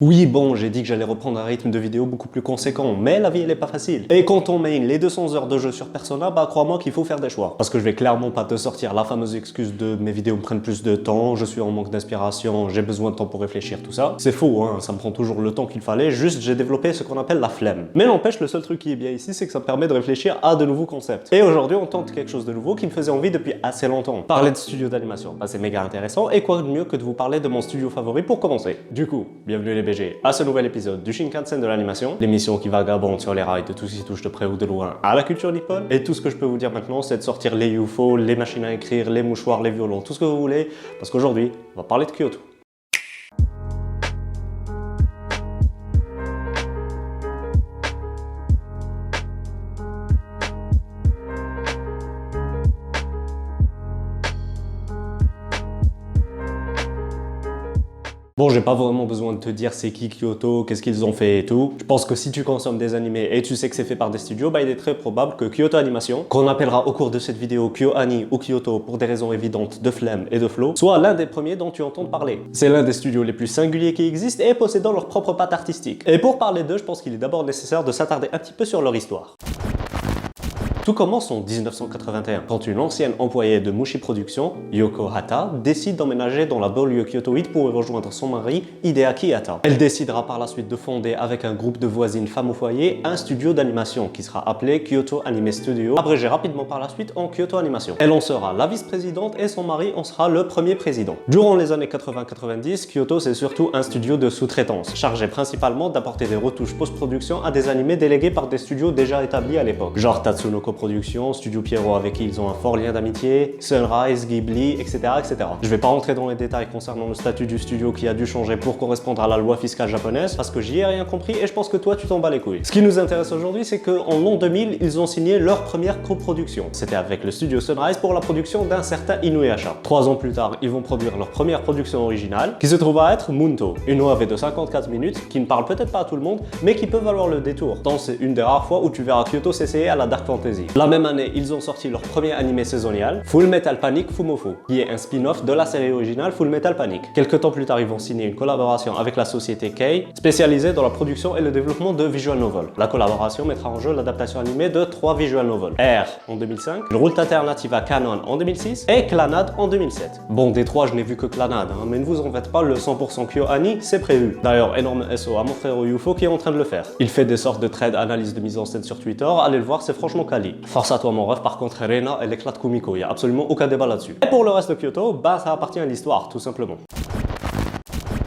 Oui, bon, j'ai dit que j'allais reprendre un rythme de vidéo beaucoup plus conséquent, mais la vie elle est pas facile. Et quand on main les 200 heures de jeu sur Persona, bah crois-moi qu'il faut faire des choix. Parce que je vais clairement pas te sortir la fameuse excuse de mes vidéos me prennent plus de temps, je suis en manque d'inspiration, j'ai besoin de temps pour réfléchir, tout ça. C'est faux, hein, ça me prend toujours le temps qu'il fallait, juste j'ai développé ce qu'on appelle la flemme. Mais n'empêche, le seul truc qui est bien ici, c'est que ça me permet de réfléchir à de nouveaux concepts. Et aujourd'hui, on tente quelque chose de nouveau qui me faisait envie depuis assez longtemps. Parler de studio d'animation, bah c'est méga intéressant, et quoi de mieux que de vous parler de mon studio favori pour commencer. Du coup, bienvenue les BG à ce nouvel épisode du Shinkansen de l'animation, l'émission qui vagabonde sur les rails de tout ce qui touche de près ou de loin à la culture nippone. Et tout ce que je peux vous dire maintenant, c'est de sortir les UFO, les machines à écrire, les mouchoirs, les violons, tout ce que vous voulez, parce qu'aujourd'hui, on va parler de Kyoto. Bon, j'ai pas vraiment besoin de te dire c'est qui Kyoto, qu'est-ce qu'ils ont fait et tout. Je pense que si tu consommes des animés et tu sais que c'est fait par des studios, bah il est très probable que Kyoto Animation, qu'on appellera au cours de cette vidéo KyoAni ou Kyoto pour des raisons évidentes de flemme et de flow, soit l'un des premiers dont tu entends parler. C'est l'un des studios les plus singuliers qui existent et possédant leur propre patte artistique. Et pour parler d'eux, je pense qu'il est d'abord nécessaire de s'attarder un petit peu sur leur histoire. Tout commence en 1981, quand une ancienne employée de Mushi Productions, Yoko Hata, décide d'emménager dans la banlieue kyotoïde pour y rejoindre son mari, Hideaki Hata. Elle décidera par la suite de fonder avec un groupe de voisines femmes au foyer un studio d'animation qui sera appelé Kyoto Anime Studio, abrégé rapidement par la suite en Kyoto Animation. Elle en sera la vice-présidente et son mari en sera le premier président. Durant les années 80-90, Kyoto c'est surtout un studio de sous-traitance, chargé principalement d'apporter des retouches post-production à des animés délégués par des studios déjà établis à l'époque, genre Tatsunoko Productions, Studio Pierrot avec qui ils ont un fort lien d'amitié, Sunrise, Ghibli, etc., etc. Je vais pas rentrer dans les détails concernant le statut du studio qui a dû changer pour correspondre à la loi fiscale japonaise parce que j'y ai rien compris et je pense que toi tu t'en bats les couilles. Ce qui nous intéresse aujourd'hui, c'est qu'en l'an 2000, ils ont signé leur première coproduction. C'était avec le studio Sunrise pour la production d'un certain Inuyasha. 3 ans plus tard, ils vont produire leur première production originale qui se trouve à être Munto, une OAV de 54 minutes qui ne parle peut-être pas à tout le monde mais qui peut valoir le détour, tant c'est une des rares fois où tu verras Kyoto s'essayer à la Dark Fantasy. La même année, ils ont sorti leur premier animé saisonnial, Full Metal Panic Fumofu, qui est un spin-off de la série originale Full Metal Panic. Quelques temps plus tard, ils vont signer une collaboration avec la société Kei, spécialisée dans la production et le développement de visual novels. La collaboration mettra en jeu l'adaptation animée de 3 visual novels. R en 2005, Route Alternativa Canon en 2006 et Clannad en 2007. Bon, des 3, je n'ai vu que Clannad, hein, mais ne vous en faites pas, le 100% KyoAni, c'est prévu. D'ailleurs, énorme SO à mon frère UFO qui est en train de le faire. Il fait des sortes de trades analyse de mise en scène sur Twitter, allez le voir, c'est franchement quali. Force à toi mon ref, par contre Reina elle éclate Kumiko, il n'y a absolument aucun débat là-dessus. Et pour le reste de Kyoto, bah ça appartient à l'histoire, tout simplement.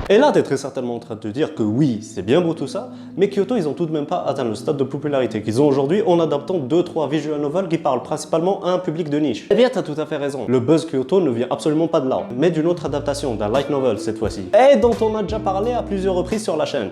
Et là, t'es très certainement en train de te dire que oui, c'est bien beau tout ça, mais Kyoto, ils ont tout de même pas atteint le stade de popularité qu'ils ont aujourd'hui en adaptant 2-3 visual novels qui parlent principalement à un public de niche. Eh bien, t'as tout à fait raison. Le buzz Kyoto ne vient absolument pas de là, mais d'une autre adaptation, d'un light novel cette fois-ci, et dont on a déjà parlé à plusieurs reprises sur la chaîne.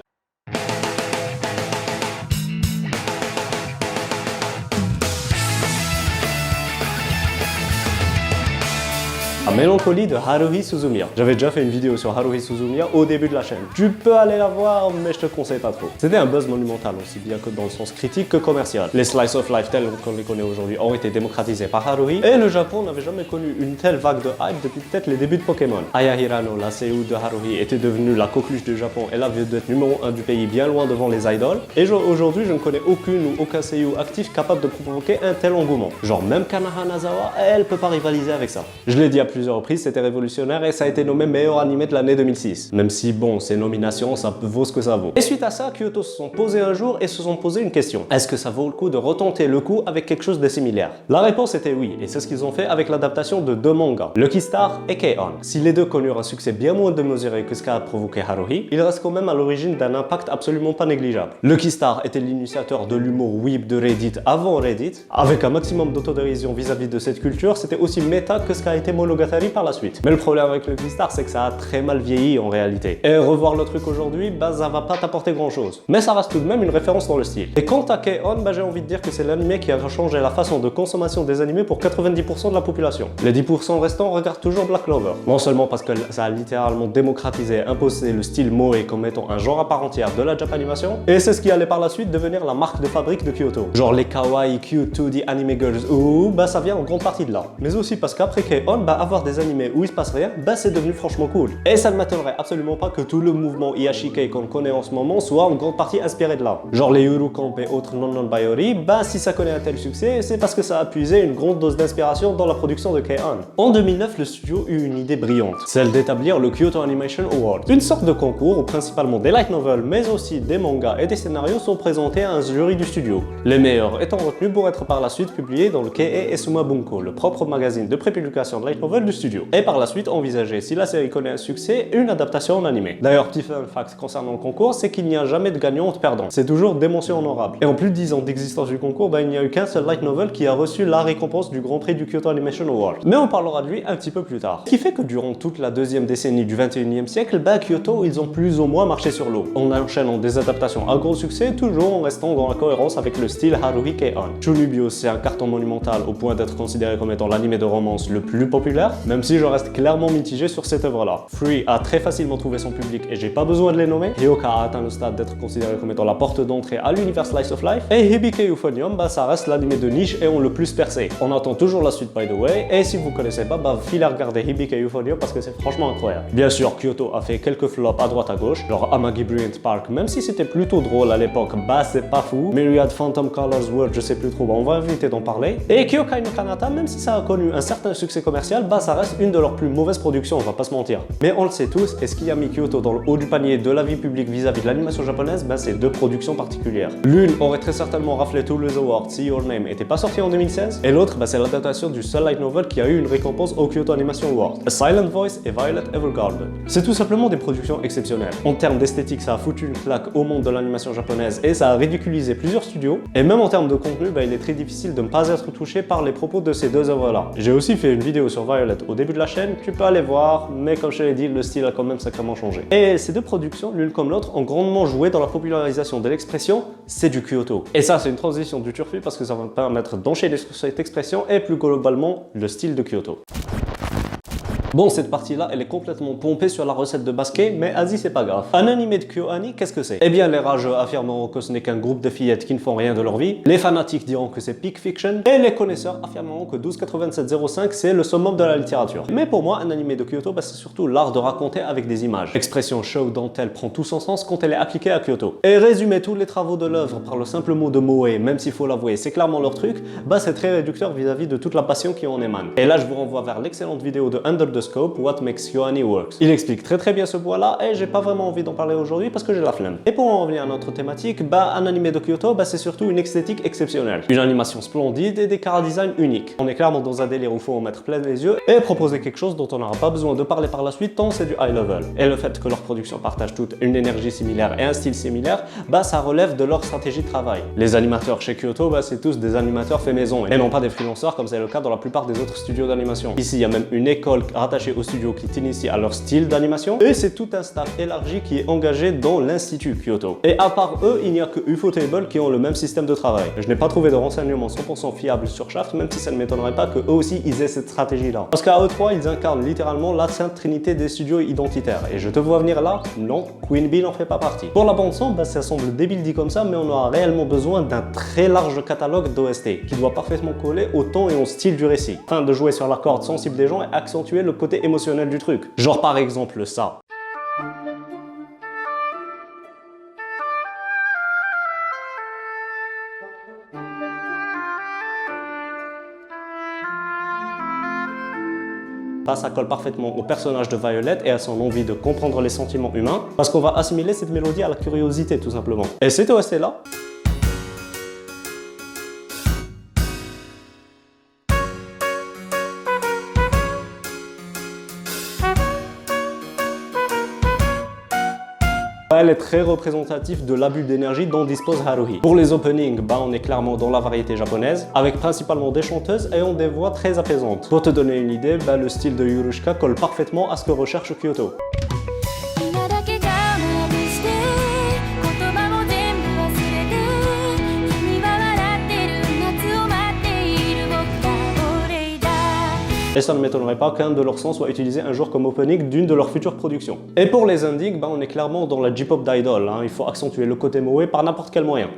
La mélancolie de Haruhi Suzumiya. J'avais déjà fait une vidéo sur Haruhi Suzumiya au début de la chaîne. Tu peux aller la voir, mais je te conseille pas trop. C'était un buzz monumental, aussi bien que dans le sens critique que commercial. Les slice of life tels qu'on les connaît aujourd'hui ont été démocratisés par Haruhi, et le Japon n'avait jamais connu une telle vague de hype depuis peut-être les débuts de Pokémon. Aya Hirano, la seiyuu de Haruhi, était devenue la coqueluche du Japon et la vedette numéro 1 du pays bien loin devant les idoles. Et aujourd'hui, je ne connais aucune ou aucun seiyuu actif capable de provoquer un tel engouement. Genre même Kana Hanazawa, elle peut pas rivaliser avec ça. Je l'ai dit à plusieurs reprises, c'était révolutionnaire et ça a été nommé meilleur animé de l'année 2006. Même si bon, ces nominations, ça vaut ce que ça vaut. Et suite à ça, Kyoto se sont posés un jour et se sont posé une question. Est-ce que ça vaut le coup de retenter le coup avec quelque chose de similaire? La réponse était oui, et c'est ce qu'ils ont fait avec l'adaptation de 2 mangas, Lucky Star et K-On! Si les deux connurent un succès bien moins démesuré que ce qu'a provoqué Haruhi, il reste quand même à l'origine d'un impact absolument pas négligeable. Lucky Star était l'initiateur de l'humour weeb de Reddit avant Reddit, avec un maximum d'autodérision vis-à-vis de cette culture, c'était aussi méta que ce qu'a été Monogatari par la suite. Mais le problème avec le Lucky Star, c'est que ça a très mal vieilli en réalité. Et revoir le truc aujourd'hui, bah ça va pas t'apporter grand chose. Mais ça reste tout de même une référence dans le style. Et quant à K-On!, bah j'ai envie de dire que c'est l'animé qui a changé la façon de consommation des animés pour 90% de la population. Les 10% restants regardent toujours Black Clover. Non seulement parce que ça a littéralement démocratisé, imposé le style moe comme étant un genre à part entière de la Japanimation, et c'est ce qui allait par la suite devenir la marque de fabrique de Kyoto. Genre les kawaii cute 2D anime girls, ou bah ça vient en grande partie de là. Mais aussi parce qu'après K-On!, bah avoir voir des animés où il se passe rien, bah c'est devenu franchement cool. Et ça ne m'étonnerait absolument pas que tout le mouvement Iyashikei qu'on connaît en ce moment soit en grande partie inspiré de là. Genre les Urocamp et autres non-non-Bayori, bah si ça connaît un tel succès, c'est parce que ça a puisé une grande dose d'inspiration dans la production de K-On! En 2009, le studio eut une idée brillante, celle d'établir le Kyoto Animation Award, une sorte de concours où principalement des light novels, mais aussi des mangas et des scénarios sont présentés à un jury du studio. Les meilleurs étant retenus pour être par la suite publiés dans le Kei Esuma Bunko, le propre magazine de prépublication de light novel du studio. Et par la suite envisager, si la série connaît un succès, une adaptation en animé. D'ailleurs, petit fun fact concernant le concours, c'est qu'il n'y a jamais de gagnant ou de perdant. C'est toujours des mentions honorables. Et en plus de 10 ans d'existence du concours, il n'y a eu qu'un seul light novel qui a reçu la récompense du Grand Prix du Kyoto Animation Award. Mais on parlera de lui un petit peu plus tard. Ce qui fait que durant toute la deuxième décennie du 21e siècle, Kyoto, ils ont plus ou moins marché sur l'eau, en enchaînant des adaptations à gros succès, toujours en restant dans la cohérence avec le style Haruhi K-On! Chunibyo, c'est un carton monumental au point d'être considéré comme étant l'anime de romance le plus populaire, même si je reste clairement mitigé sur cette œuvre-là. Free a très facilement trouvé son public et j'ai pas besoin de les nommer. Hyoka a atteint le stade d'être considéré comme étant la porte d'entrée à l'univers Slice of Life. Et Hibike Euphonium, ça reste l'anime de niche et on le plus percé. On attend toujours la suite by the way, et si vous connaissez pas, filez regarder Hibike Euphonium parce que c'est franchement incroyable. Bien sûr, Kyoto a fait quelques flops à droite à gauche, genre Amagi Brilliant Spark, même si c'était plutôt drôle à l'époque, c'est pas fou. Myriad Phantom Colors World, je sais plus trop, on va éviter d'en parler. Et Kyokai no Kanata, même si ça a connu un certain succès commercial, ça reste une de leurs plus mauvaises productions, on va pas se mentir. Mais on le sait tous, et ce qui a mis Kyoto dans le haut du panier de la vie publique vis-à-vis de l'animation japonaise, c'est deux productions particulières. L'une aurait très certainement raflé tous les awards si Your Name était pas sorti en 2016, et l'autre, c'est l'adaptation du seul light novel qui a eu une récompense au Kyoto Animation Award, A Silent Voice et Violet Evergarden. C'est tout simplement des productions exceptionnelles. En termes d'esthétique, ça a foutu une claque au monde de l'animation japonaise et ça a ridiculisé plusieurs studios. Et même en termes de contenu, il est très difficile de ne pas être touché par les propos de ces deux œuvres-là. J'ai aussi fait une vidéo sur Violet au début de la chaîne, tu peux aller voir, mais comme je l'ai dit, le style a quand même sacrément changé. Et ces deux productions, l'une comme l'autre, ont grandement joué dans la popularisation de l'expression « c'est du Kyoto ». Et ça, c'est une transition du turfu parce que ça va me permettre d'enchaîner sur cette expression et plus globalement, le style de Kyoto. Bon, cette partie-là, elle est complètement pompée sur la recette de basket, mais vas-y, c'est pas grave. Un animé de KyoAni, qu'est-ce que c'est? Eh bien, les rageux affirmeront que ce n'est qu'un groupe de fillettes qui ne font rien de leur vie, les fanatiques diront que c'est peak fiction, et les connaisseurs affirmeront que 128705 c'est le summum de la littérature. Mais pour moi, un animé de Kyoto, c'est surtout l'art de raconter avec des images. L'expression show dentelle prend tout son sens quand elle est appliquée à Kyoto. Et résumer tous les travaux de l'œuvre par le simple mot de moe, même s'il faut l'avouer, c'est clairement leur truc, c'est très réducteur vis-à-vis de toute la passion qui en émane. Et là, je vous renvoie vers l'excellente vidéo de Under the Scope, What Makes KyoAni Works. Il explique très bien ce point-là et j'ai pas vraiment envie d'en parler aujourd'hui parce que j'ai la flemme. Et pour en revenir à notre thématique, un animé de Kyoto, c'est surtout une esthétique exceptionnelle. Une animation splendide et des chara-design uniques. On est clairement dans un délire où il faut en mettre plein les yeux et proposer quelque chose dont on n'aura pas besoin de parler par la suite tant c'est du high level. Et le fait que leurs productions partagent toutes une énergie similaire et un style similaire, ça relève de leur stratégie de travail. Les animateurs chez Kyoto, c'est tous des animateurs faits maison et non pas des freelancers comme c'est le cas dans la plupart des autres studios d'animation. Ici, il y a même une école rattachée au studio qui t'initie à leur style d'animation et c'est tout un staff élargi qui est engagé dans l'institut Kyoto. Et à part eux, il n'y a que Ufotable qui ont le même système de travail. Je n'ai pas trouvé de renseignements 100% fiables sur Shaft, même si ça ne m'étonnerait pas que eux aussi ils aient cette stratégie-là. Parce qu'à eux trois, ils incarnent littéralement la sainte trinité des studios identitaires. Et je te vois venir là, non, Queen Bee n'en fait pas partie. Pour la bande son, ça semble débile dit comme ça, mais on aura réellement besoin d'un très large catalogue d'OST qui doit parfaitement coller au ton et au style du récit, afin de jouer sur la corde sensible des gens et accentuer le côté émotionnel du truc. Genre par exemple ça. Ça colle parfaitement au personnage de Violet et à son envie de comprendre les sentiments humains, parce qu'on va assimiler cette mélodie à la curiosité tout simplement. Et cet OST là, elle est très représentative de l'abus d'énergie dont dispose Haruhi. Pour les openings, on est clairement dans la variété japonaise, avec principalement des chanteuses ayant des voix très apaisantes. Pour te donner une idée, le style de Yurushka colle parfaitement à ce que recherche Kyoto. Et ça ne m'étonnerait pas qu'un de leurs sons soit utilisé un jour comme opening d'une de leurs futures productions. Et pour les endings, on est clairement dans la J-pop d'idol, il faut accentuer le côté moe par n'importe quel moyen.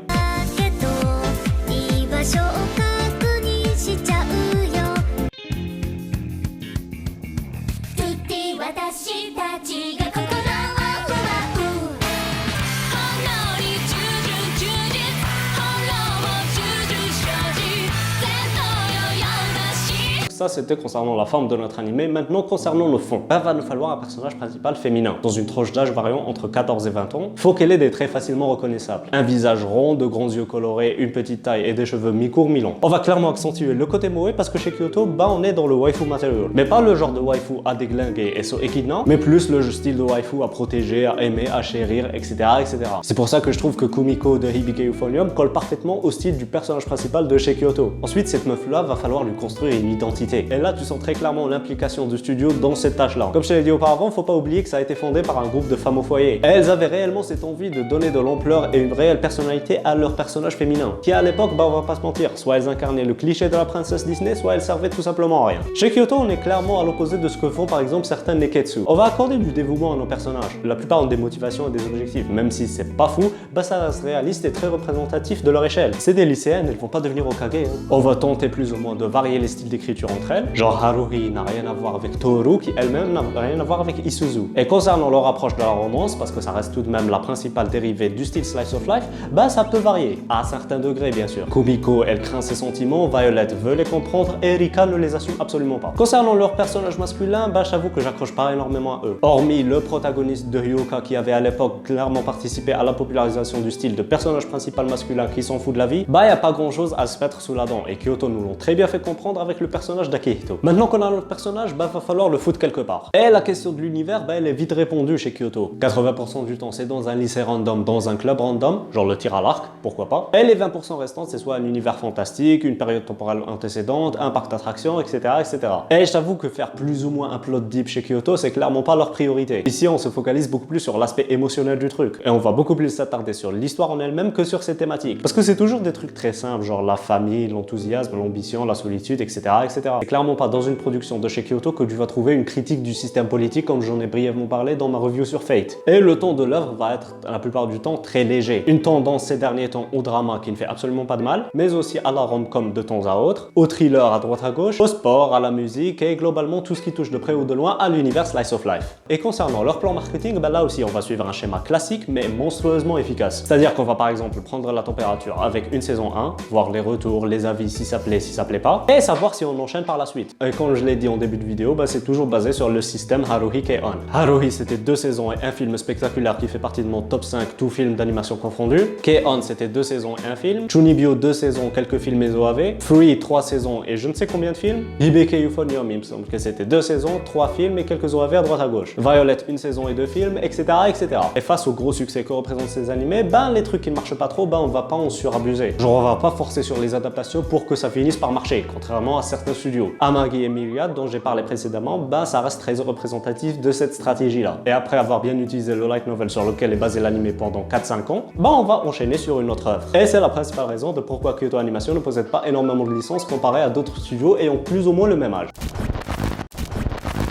ça c'était concernant la forme de notre animé. Maintenant concernant le fond, va nous falloir un personnage principal féminin, dans une tranche d'âge variant entre 14 et 20 ans. Faut qu'elle ait des traits facilement reconnaissables. Un visage rond, de grands yeux colorés, une petite taille et des cheveux mi-courts, mi-longs. On va clairement accentuer le côté moe parce que chez Kyoto, on est dans le waifu material. Mais pas le genre de waifu à déglinguer et so équidnant, mais plus le style de waifu à protéger, à aimer, à chérir, etc. etc. C'est pour ça que je trouve que Kumiko de Hibike Euphonium colle parfaitement au style du personnage principal de chez Kyoto. Ensuite, cette meuf-là, va falloir lui construire une identité. Et là, tu sens très clairement l'implication du studio dans cette tâche-là. Comme je te l'ai dit auparavant, faut pas oublier que ça a été fondé par un groupe de femmes au foyer. Et elles avaient réellement cette envie de donner de l'ampleur et une réelle personnalité à leur personnage féminin, qui à l'époque, on va pas se mentir, soit elles incarnaient le cliché de la princesse Disney, soit elles servaient tout simplement à rien. Chez Kyoto, on est clairement à l'opposé de ce que font par exemple certains neketsu. On va accorder du dévouement à nos personnages. La plupart ont des motivations et des objectifs, même si c'est pas fou, ça reste réaliste et très représentatif de leur échelle. C'est des lycéennes, elles vont pas devenir Hokage. On va tenter plus ou moins de varier les styles d'écriture entre elles. Genre Haruhi n'a rien à voir avec Toru, qui elle-même n'a rien à voir avec Isuzu. Et concernant leur approche de la romance, parce que ça reste tout de même la principale dérivée du style Slice of Life, ça peut varier, à certains degrés bien sûr. Kumiko, elle craint ses sentiments, Violet veut les comprendre et Rika ne les assume absolument pas. Concernant leur personnage masculin, j'avoue que j'accroche pas énormément à eux. Hormis le protagoniste de Hyoka qui avait à l'époque clairement participé à la popularisation du style de personnage principal masculin qui s'en fout de la vie, y a pas grand chose à se mettre sous la dent et Kyoto nous l'ont très bien fait comprendre avec le personnage d'Akihito. Maintenant qu'on a notre personnage, va falloir le foutre quelque part. Et la question de l'univers, elle est vite répondue chez Kyoto. 80% du temps c'est dans un lycée random, dans un club random, genre le tir à l'arc, pourquoi pas. Et les 20% restants c'est soit un univers fantastique, une période temporelle antécédente, un parc d'attractions, etc., etc. Et je t'avoue que faire plus ou moins un plot deep chez Kyoto, c'est clairement pas leur priorité. Ici on se focalise beaucoup plus sur l'aspect émotionnel du truc. Et on va beaucoup plus s'attarder sur l'histoire en elle-même que sur ses thématiques. Parce que c'est toujours des trucs très simples, genre la famille, l'enthousiasme, l'ambition, la solitude, etc., etc. C'est clairement pas dans une production de chez Kyoto que tu vas trouver une critique du système politique comme j'en ai brièvement parlé dans ma review sur Fate. Et le ton de l'œuvre va être la plupart du temps très léger. Une tendance ces derniers temps au drama qui ne fait absolument pas de mal, mais aussi à la rom-com de temps à autre, au thriller à droite à gauche, au sport, à la musique et globalement tout ce qui touche de près ou de loin à l'univers Slice of Life. Et concernant leur plan marketing, là aussi on va suivre un schéma classique mais monstrueusement efficace. C'est-à-dire qu'on va par exemple prendre la température avec une saison 1, voir les retours, les avis si ça plaît pas, et savoir si on enchaîne par la suite. Et comme je l'ai dit en début de vidéo, c'est toujours basé sur le système Haruhi K-On. Haruhi c'était 2 saisons et un film spectaculaire qui fait partie de mon top 5 tout film d'animation confondu. K-On c'était 2 saisons et un film. Chunibyo 2 saisons, quelques films et OAV. Free 3 saisons et je ne sais combien de films. Hibike Euphonium, il me semble que c'était 2 saisons, 3 films et quelques OAV à droite à gauche. Violet 1 saison et 2 films, etc., etc. Et face au gros succès que représentent ces animés, les trucs qui ne marchent pas trop, on va pas en surabuser. Genre on va pas forcer sur les adaptations pour que ça finisse par marcher, contrairement à certains studios. Amagi et Myriad, dont j'ai parlé précédemment, ça reste très représentatif de cette stratégie-là. Et après avoir bien utilisé le light novel sur lequel est basé l'animé pendant 4-5 ans, on va enchaîner sur une autre œuvre. Et c'est la principale raison de pourquoi Kyoto Animation ne possède pas énormément de licences comparé à d'autres studios ayant plus ou moins le même âge.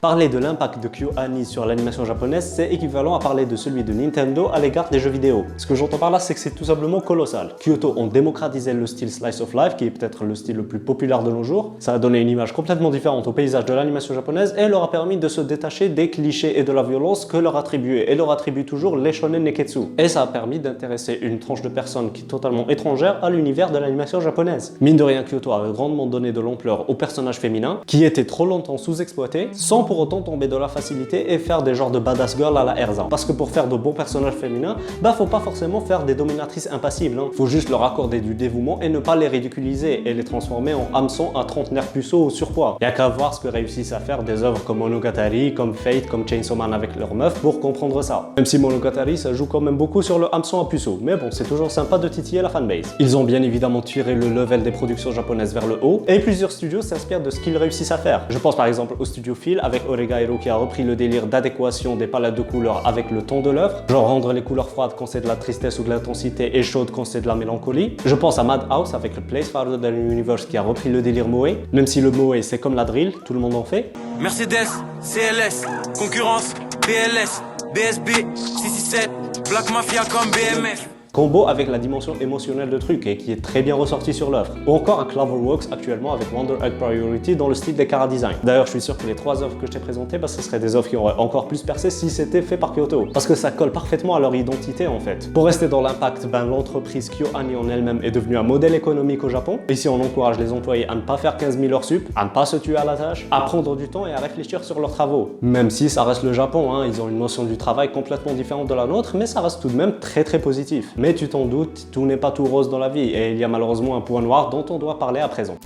Parler de l'impact de KyoAni sur l'animation japonaise, c'est équivalent à parler de celui de Nintendo à l'égard des jeux vidéo. Ce que j'entends par là, c'est que c'est tout simplement colossal. Kyoto ont démocratisé le style Slice of Life, qui est peut-être le style le plus populaire de nos jours. Ça a donné une image complètement différente au paysage de l'animation japonaise et leur a permis de se détacher des clichés et de la violence que leur attribuaient et leur attribuent toujours les shonen neketsu. Et ça a permis d'intéresser une tranche de personnes qui est totalement étrangère à l'univers de l'animation japonaise. Mine de rien, Kyoto avait grandement donné de l'ampleur aux personnages féminins, qui étaient trop longtemps sous-exploités, sans pour autant tomber dans la facilité et faire des genres de badass girl à la Erza. Parce que pour faire de bons personnages féminins, faut pas forcément faire des dominatrices impassibles. Faut juste leur accorder du dévouement et ne pas les ridiculiser et les transformer en hameçons à trentenaires puceaux au surpoids. Y'a qu'à voir ce que réussissent à faire des œuvres comme Monogatari, comme Fate, comme Chainsaw Man avec leurs meufs pour comprendre ça. Même si Monogatari, ça joue quand même beaucoup sur le hameçon à puceaux. Mais bon, c'est toujours sympa de titiller la fanbase. Ils ont bien évidemment tiré le level des productions japonaises vers le haut et plusieurs studios s'inspirent de ce qu'ils réussissent à faire. Je pense par exemple au studio Phil avec Oregairo qui a repris le délire d'adéquation des palettes de couleurs avec le ton de l'œuvre, genre rendre les couleurs froides quand c'est de la tristesse ou de l'intensité et chaudes quand c'est de la mélancolie. Je pense à Madhouse avec le Place Farther Than Universe qui a repris le délire Moe, même si le Moe c'est comme la drill, tout le monde en fait. Mercedes, CLS, concurrence, BLS, BSB, 667, Black Mafia comme BMF. Combo avec la dimension émotionnelle de truc et qui est très bien ressortie sur l'œuvre. Ou encore à Cloverworks actuellement avec Wonder Egg Priority dans le style des Kara Design. D'ailleurs, je suis sûr que les 3 œuvres que je t'ai présentées, ce seraient des œuvres qui auraient encore plus percé si c'était fait par Kyoto. Parce que ça colle parfaitement à leur identité en fait. Pour rester dans l'impact, l'entreprise KyoAni en elle-même est devenue un modèle économique au Japon. Ici, on encourage les employés à ne pas faire 15 000 heures sup, à ne pas se tuer à la tâche, à prendre du temps et à réfléchir sur leurs travaux. Même si ça reste le Japon, hein, ils ont une notion du travail complètement différente de la nôtre, mais ça reste tout de même très positif. Mais tu t'en doutes, tout n'est pas tout rose dans la vie et il y a malheureusement un point noir dont on doit parler à présent.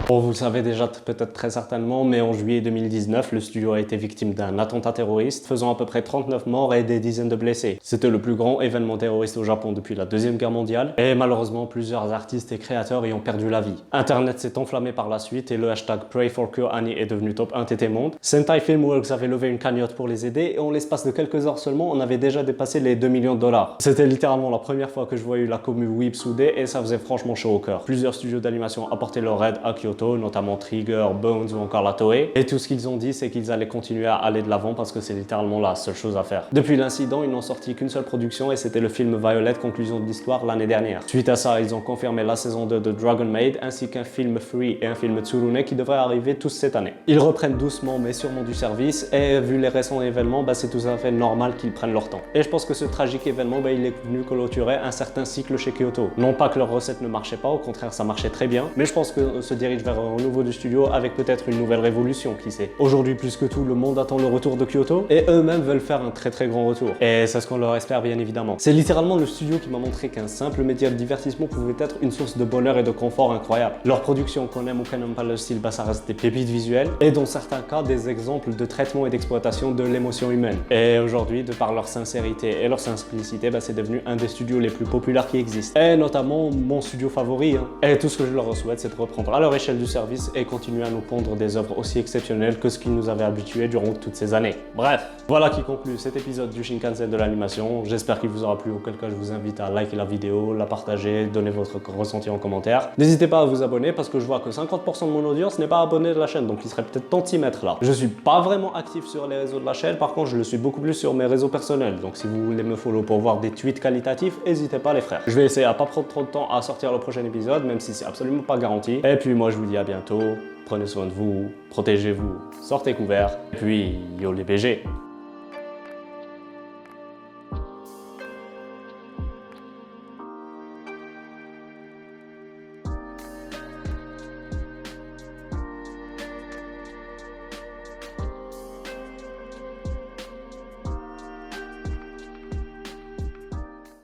Bon, vous le savez déjà peut-être très certainement, mais en juillet 2019, le studio a été victime d'un attentat terroriste, faisant à peu près 39 morts et des dizaines de blessés. C'était le plus grand événement terroriste au Japon depuis la Deuxième Guerre mondiale, et malheureusement, plusieurs artistes et créateurs y ont perdu la vie. Internet s'est enflammé par la suite et le hashtag #PrayForKyoAni est devenu top 1 TT Monde. Sentai Filmworks avait levé une cagnotte pour les aider, et en l'espace de quelques heures seulement, on avait déjà dépassé les 2 millions de dollars. C'était littéralement la première fois que je voyais la commu Weeb soudée, et ça faisait franchement chaud au cœur. Plusieurs studios d'animation apportaient leur aide à Kyoto, notamment Trigger, Bones ou encore la Toei. Et tout ce qu'ils ont dit, c'est qu'ils allaient continuer à aller de l'avant parce que c'est littéralement la seule chose à faire. Depuis l'incident, ils n'ont sorti qu'une seule production et c'était le film Violet, conclusion de l'histoire l'année dernière. Suite à ça, ils ont confirmé la saison 2 de Dragon Maid ainsi qu'un film Free et un film Tsurune qui devraient arriver tous cette année. Ils reprennent doucement mais sûrement du service et vu les récents événements, c'est tout à fait normal qu'ils prennent leur temps. Et je pense que ce tragique événement, il est venu clôturer un certain cycle chez Kyoto. Non pas que leur recette ne marchait pas, au contraire ça marchait très bien, mais je pense qu'on se dirige vers un nouveau du studio avec peut-être une nouvelle révolution, qui sait. Aujourd'hui plus que tout, le monde attend le retour de Kyoto et eux-mêmes veulent faire un très grand retour. Et c'est ce qu'on leur espère bien évidemment. C'est littéralement le studio qui m'a montré qu'un simple média de divertissement pouvait être une source de bonheur et de confort incroyable. Leur production, qu'on aime ou qu'on n'aime pas le style, ça reste des pépites visuelles et dans certains cas des exemples de traitement et d'exploitation de l'émotion humaine. Et aujourd'hui, de par leur sincérité et leur simplicité, c'est devenu un des studios les plus populaires qui existent. Et notamment mon studio favori. Et tout ce que je leur souhaite, c'est de reprendre à leur échelle du service et continuer à nous pondre des œuvres aussi exceptionnelles que ce qui nous avait habitués durant toutes ces années. Bref, voilà qui conclut cet épisode du Shinkansen de l'animation. J'espère qu'il vous aura plu, auquel cas je vous invite à liker la vidéo, la partager, donner votre ressenti en commentaire. N'hésitez pas à vous abonner parce que je vois que 50% de mon audience n'est pas abonné de la chaîne, donc il serait peut-être temps de s'y mettre là. Je suis pas vraiment actif sur les réseaux de la chaîne, par contre je le suis beaucoup plus sur mes réseaux personnels, donc si vous voulez me follow pour voir des tweets qualitatifs, n'hésitez pas les frères. Je vais essayer à pas prendre trop de temps à sortir le prochain épisode, même si c'est absolument pas garanti. Et puis moi je vous dis à bientôt. Prenez soin de vous, protégez-vous, sortez couverts, et puis yo les BG.